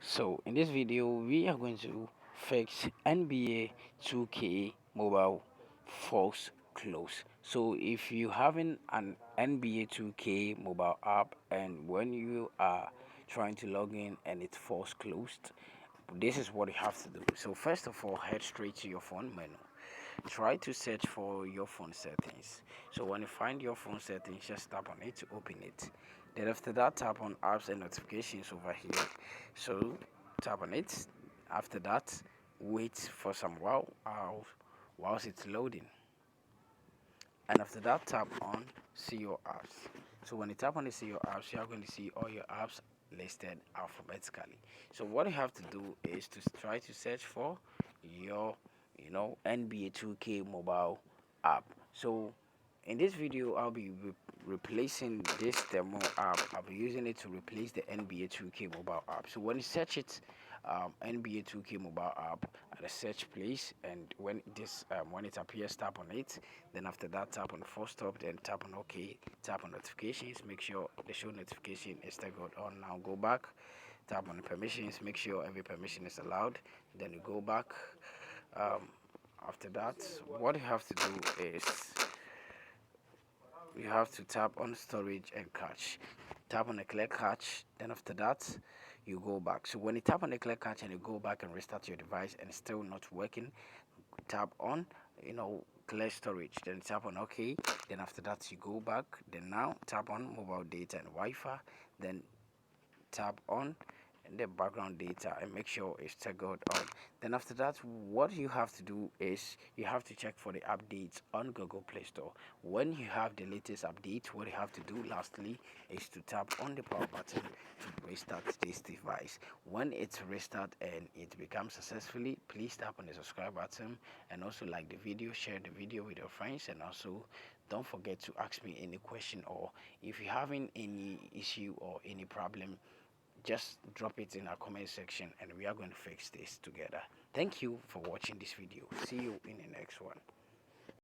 So in this video we are going to fix NBA 2K mobile false close. So if you having an NBA 2K mobile app and when you are trying to log in and it's false closed, this is what you have to do. So first of all, head straight to your phone menu. Try to search for your phone settings. So when you find your phone settings, just tap on it to open it. Then after that, tap on apps and notifications over here. So tap on it. After that, wait for some whilst it's loading. And after that, tap on see your apps. So when you tap on the see your apps, you are going to see all your apps listed alphabetically. So what you have to do is to try to search for your NBA 2K mobile app. So in this video I'll be replacing this demo app. I'll be using it to replace the NBA 2K mobile app. So when you search it, NBA 2K mobile app at the search place, and when it appears, tap on it. Then after that, tap on full stop, then tap on OK, tap on notifications, make sure the show notification is toggled on. Now go back, tap on the permissions, make sure every permission is allowed, then you go back. um, After that, what you have to do is you have to tap on storage and cache. Tap on the clear cache, then after that you go back. So when you tap on the clear cache and you go back and restart your device and it's still not working, tap on clear storage, then tap on OK. Then after that you go back, then now tap on mobile data and Wi-Fi, then tap on the background data and make sure it's toggled on. Then after that, what you have to do is you have to check for the updates on Google Play Store. When you have the latest update, what you have to do lastly is to tap on the power button to restart this device. When it's restart and it becomes successfully, please tap on the subscribe button and also like the video, share the video with your friends, and also don't forget to ask me any question, or if you're having any issue or any problem, just drop it in our comment section and we are going to fix this together. Thank you for watching this video. See you in the next one.